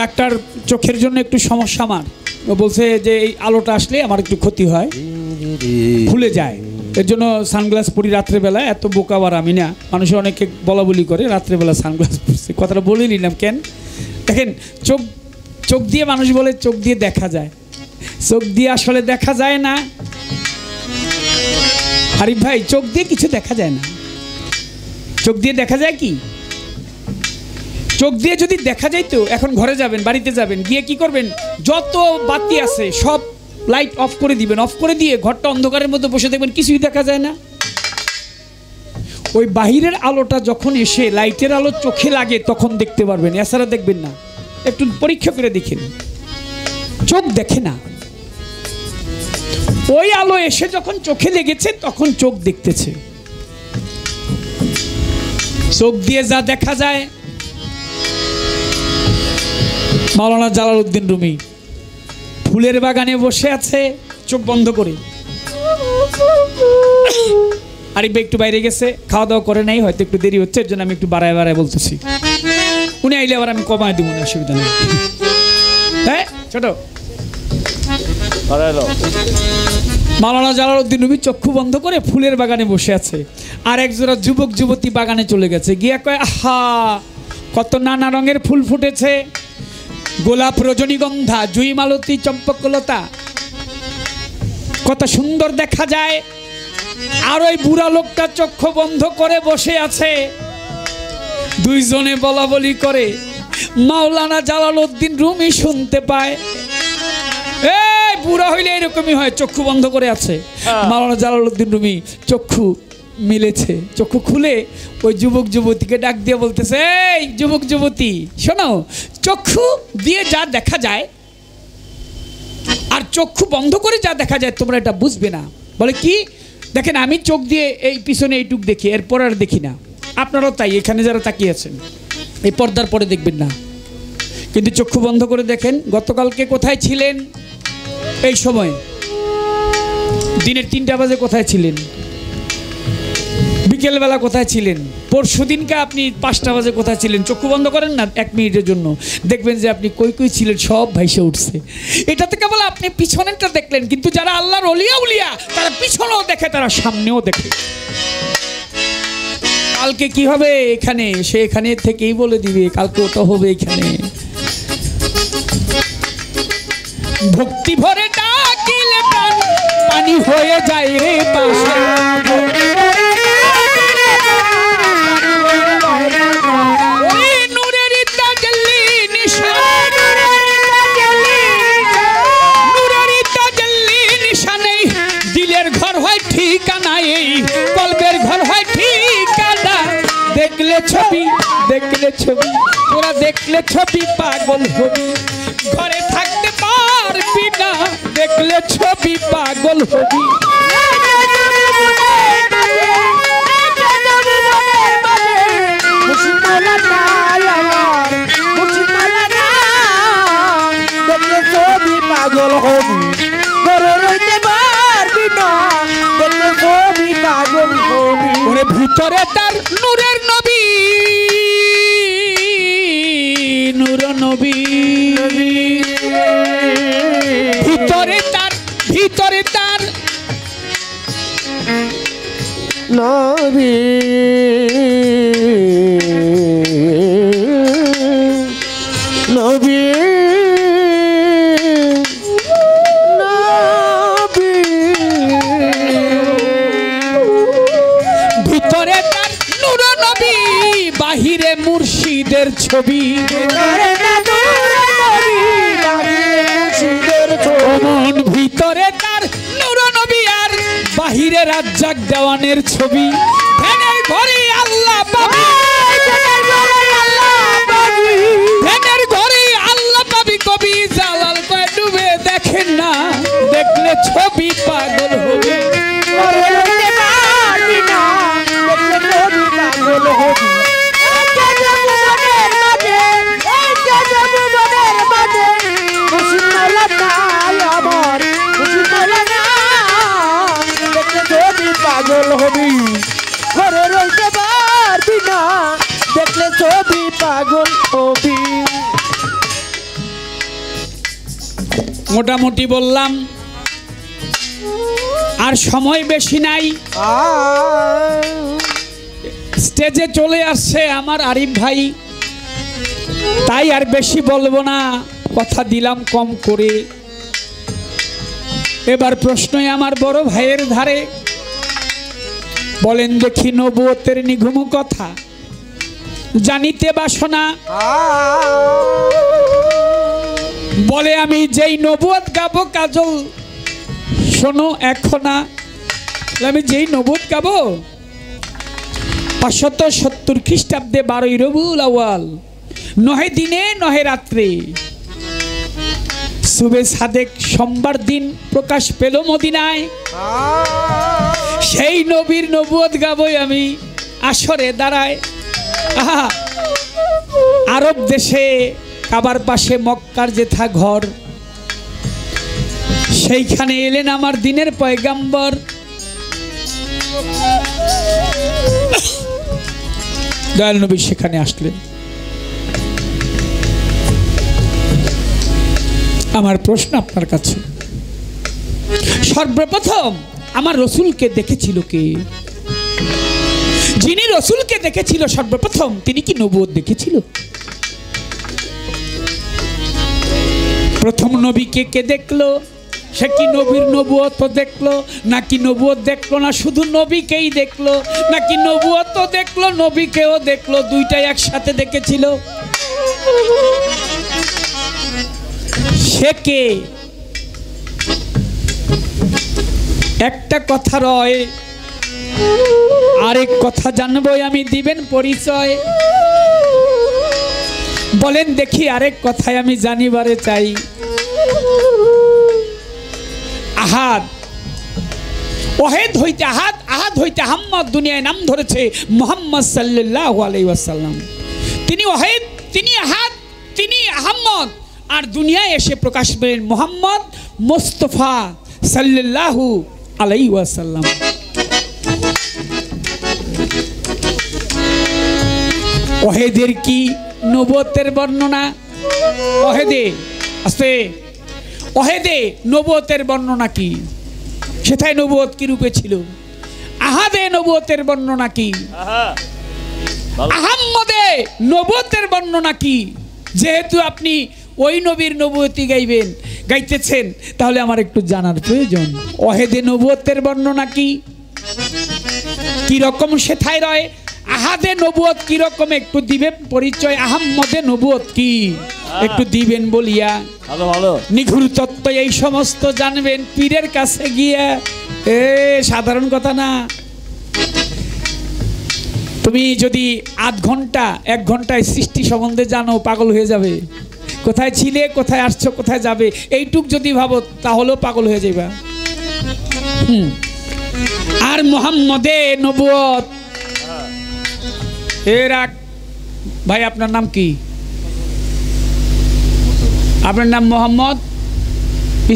ডাক্তার চোখের জন্য একটু সমস্যা আমার, ও বলছে যে এই আলোটা আসলে আমার একটু ক্ষতি হয়, খুলে যায়, এর জন্য সানগ্লাস পরি রাত্রেবেলা। এত বোকা আবার আমি না, মানুষের অনেকে বলা বলি করে রাত্রেবেলা সানগ্লাস পরছে, কথাটা বলে নিলাম কেন। দেখেন চোখ চোখ দিয়ে মানুষ বলে চোখ দিয়ে দেখা যায়, চোখ দিয়ে আসলে দেখা যায় না। আরিফ ভাই, চোখ দিয়ে কিছু দেখা যায় না। চোখ দিয়ে দেখা যায় কি? চোখ দিয়ে যদি দেখা যাইতো, এখন ঘরে যাবেন, বাড়িতে যাবেন, গিয়ে কি করবেন, যত বাতি আছে সব লাইট অফ করে দিবেন, অফ করে দিয়ে ঘরটা অন্ধকারের মধ্যে বসে দেখবেন কিছুই দেখা যায় না। ওই বাহিরের আলোটা যখন এসে লাইটের আলো চোখে লাগে তখন দেখতে পারবেন, এছাড়া দেখবেন না। একটু পরীক্ষা করে দেখেন, চোখ দেখে না। ওই আলো এসে যখন চোখে লেগেছে তখন চোখ দেখতেছে। চোখ দিয়ে যা দেখা যায়, মাওলানা জালালউদ্দিন রুমি ফুলের বাগানে বসে আছে চোখ বন্ধ করে। আরিফ ভাই একটু বাইরে গেছে, খাওয়া দাওয়া করে নাই, হয়তো একটু দেরি হচ্ছে, এর জন্য আমি একটু বাড়ায় বাড়ায় বলতেছি। উনি আইলে আবার আমি কমায় দিব না, অসুবিধা নেই। হ্যাঁ ছোট মাওলানা জালালউদ্দিন রুমি চক্ষু বন্ধ করে ফুলের বাগানে বসে আছে, আর একজোড়া যুবক যুবতী বাগানে চলে গেছে, গিয়া কয় আহা কত নানা রঙের ফুল ফুটেছে, গোলাপ, রজনীগন্ধা, জুই, মালতী, চম্পকলতা, কত সুন্দর দেখা যায়। আর ওই বুড়া লোকটা চক্ষু বন্ধ করে বসে আছে। দুইজনে বলা বলি করে, মাওলানা জালালউদ্দিন রুমি শুনতে পায়। এই বুড়া হইলে এরকমই হয়, চক্ষু বন্ধ করে আছে। মাওলানা জালালউদ্দিন রুমি চক্ষু মিলেছে, চক্ষু খুলে ওই যুবক যুবতীকে ডাক দিয়ে বলতেছে, এই যুবক যুবতী শোনো, চক্ষু দিয়ে যা দেখা যায় আর চক্ষু বন্ধ করে যা দেখা যায় তোমরা এটা বুঝবে না। বলে কি? দেখেন আমি চোখ দিয়ে এই পিছনে এইটুক দেখি, এরপর আর দেখি না। আপনারাও তাই, এখানে যারা তাকিয়ে আছেন এই পর্দার পরে দেখবেন না, কিন্তু চক্ষু বন্ধ করে দেখেন। গতকালকে কোথায় ছিলেন? এই সময় দিনের 3টা বাজে কোথায় ছিলেন? বিকেলবেলা কোথায় ছিলেন? পরশু দিনকে আপনি 5টা বাজে কোথায় ছিলেন? চক্ষু বন্ধ করেন না 1 মিনিটের জন্য, দেখবেন যে আপনি কই কই ছিলেন সব ভাইসে উঠছে। এটা থেকে বলে আপনি পিছনেরটা দেখলেন, কিন্তু যারা আল্লাহর ওলিয়া উলিয়া তারা পিছনেও দেখে, তারা সামনেও দেখে। কালকে কি হবে এখানে, সে এখানে থেকেই বলে দিবে কালকে ওটা হবে এখানে। ভক্তি ভরে ডাকিলে প্রাণ পানি হয়ে যায় রে পাশে। দেখলে ছবি, দেখলে ছবি, তোরা দেখলে ছবি পাগল হবি, ঘরে থাকতে পারবি না, দেখলে ছবি পাগল হবি। দেখলে ছবি পাগল হবি, ঘরে রইতে পারবি না, দেখলে ছবি পাগল হবি। ওরে ভিতরে তার নূরের নবী, নূর নবী, ভিতরে তার, ভিতরে তার নবী, নবী, বাহিরে মুর্শিদের ছবি, মন ভিতরে তার নূর নবী, আর বাহিরে রাজ্জাক দেওয়ানের ছবি। ধ্যানের ঘরে আল্লাহ পাবি, ধ্যানের ঘরে আল্লাহ পাবি, কবি জালাল কয় ডুবে দেখেন না, দেখলে ছবি পাগল হবে। পাগল হবি, ঘরে রইতে পারবি না, দেখলে ছবি পাগল হবি। মোটামুটি বললাম, আর সময় বেশি নাই। স্টেজে চলে আসছে আমার আরিফ ভাই, তাই আর বেশি বলবো না, কথা দিলাম কম করে। এবার প্রশ্নই আমার বড় ভাইয়ের ধারে, বলেন দেখি নবুয়তের নিঘুম কথা জানিতে বাসনা। বলে আমি যেই নবুয়ত গাবো কাজল শোনো এখন, আমি যেই নবুয়ত গাবো 570 খ্রিস্টাব্দে 12ই রবিউল আউয়াল, নহে দিনে নহে রাত্রে, সুবে সাদেক সোমবার দিন প্রকাশ পেল মদিনায়। সেই নবীর নবুয়ত গাবই আমি আসরে দাঁড়ায়। আরব দেশে কাবার পাশে মক্কার যেথা ঘর, সেইখানে এলেন আমার দিনের পয়গাম্বর। দয়াল নবী সেখানে আসলেন। আমার প্রশ্ন আপনার কাছে, সর্বপ্রথম আমার রসুলকে দেখেছিল কে? যিনি রসুলকে দেখেছিল সর্বপ্রথম, তিনি কি নবুয়ত দেখেছিল? প্রথম নবীকে কে দেখলো? সে কি নবীর নবুয়ত দেখলো, নাকি নবুয়ত দেখলো না শুধু নবীকেই দেখলো, নাকি নবুয়ত দেখলো নবীকেও দেখলো, দুইটাই একসাথে দেখেছিল? সে কে? একটা কথা রয়, আরেক কথা জানবো আমি, দিবেন পরিচয়। বলেন দেখি আরেক কথায় আমি জানিবারে চাই। আহাদ, ওয়াহিদ হইতে আহাদ, আহাদ হইতে আহম্মদ, দুনিয়ায় নাম ধরেছে মুহাম্মদ সাল্লাল্লাহু আলাইহি ওয়াসাল্লাম। তিনি ওয়াহিদ, তিনি আহাদ, তিনি আহম্মদ, আর দুনিয়ায় এসে প্রকাশ পেলেন মুহাম্মদ মুস্তাফা সাল্লাল্লাহু আলাইহি ওয়াসাল্লাম। ওয়াহিদের কি নবুয়তের বর্ণনা? ওয়াহিদে আস্তে, ওয়াহিদে নবুয়তের বর্ণনা কি? সেটাই নবুয়ত কি রূপে ছিল? আহাদে নবুয়তের বর্ণনা কি? আহম্মদে নবুয়তের বর্ণনা কি? যেহেতু আপনি ওই নবীর নবুয়তি গাইবেন, গাইতেছেন, তাহলে আমার একটু জানার প্রয়োজন। ওয়াহিদে নবুয়তের বর্ণনা কি, কি রকম সেথায় রয়? আহাদে নবুয়ত কি রকম একটু দিবেন পরিচয়? আহম্মদে নবুয়ত কি একটু দিবেন বলিয়া। ভালো ভালো নিঘুর তত্ত্ব এই সমস্ত জানবেন পীরের কাছে গিয়া। সাধারণ কথা না। তুমি যদি আধ ঘন্টা 1 ঘন্টায় সৃষ্টি সম্বন্ধে জানো, পাগল হয়ে যাবে। কোথায় ছিলে, কোথায় আসছো, কোথায় যাবে, এইটুক যদি ভাবো তাহলেও পাগল হয়ে যাবে। আর মুহাম্মদে নবুয়ত রাখ। ভাই আপনার নাম কি? আপনার নাম মোহাম্মদ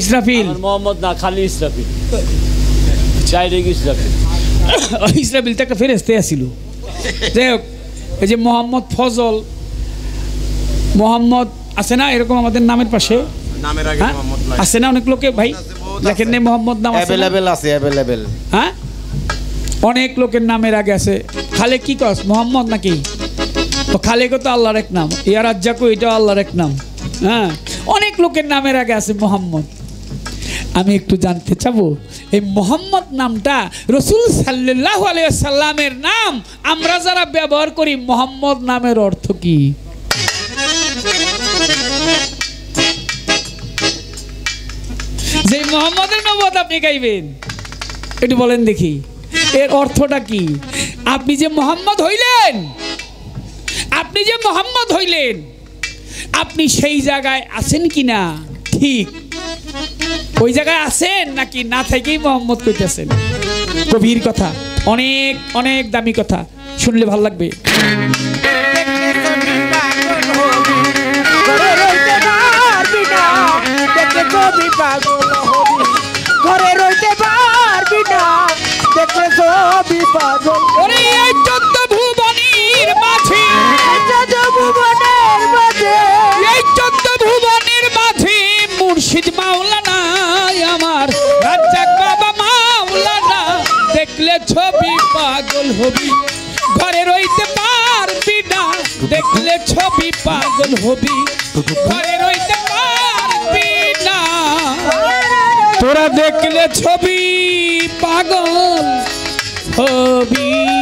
ইসরাফিল? মোহাম্মদ না, খালি ইসরাফিল। ইসরাফিল ইসরাফিল তো একটা ফেরেশতা ছিল। যাই হোক, এই যে মোহাম্মদ ফজল, মোহাম্মদ আছে না এরকম আমাদের নামের পাশে? আছে না অনেক লোকে? ভাই লেখেন নেই মোহাম্মদ নাম আছে? হ্যাঁ, অনেক লোকের নামের আগে আছে। খালে কি কস মোহাম্মদ নাকি? তো খালেকও তো আল্লাহর এক নাম, ইয়া রাজ্জাকও এটাও আল্লাহর এক নাম। হ্যাঁ, অনেক লোকের নামের আগে আছে মোহাম্মদ। আমি একটু জানতে চাবো, এই মোহাম্মদ নামটা রসুল সাল্লাল্লাহু আলাইহি ওয়াসাল্লামের নাম, আমরা যারা ব্যবহার করি, মোহাম্মদ নামের অর্থ কি? যে মোহাম্মদের নবুয়ত আপনি গাইবেন, একটু বলেন দেখি এর অর্থটা কি? আপনি যে মোহাম্মদ হইলেন, আপনি যে মোহাম্মদ হইলেন, আপনি সেই জায়গায় আছেন কিনা? ঠিক ওই জায়গায় আছেন নাকি না থেকেই মোহাম্মদ কইতেছেন? গভীর কথা, অনেক অনেক দামি কথা, শুনলে ভালো লাগবে। ঘরে রইতে পারবি না, দেখলে সবই পাগল। ওরে এই 14 ভুবনের মাঝে, ভুবনের মাঝে, এই 14 ভুবনের মাঝে মুর্শিদ হবি ঘরে রইতে পারবি না দেখলে ছবি পাগল হবি ঘরে রইতে পারবি না তোরা দেখলে ছবি পাগল হবি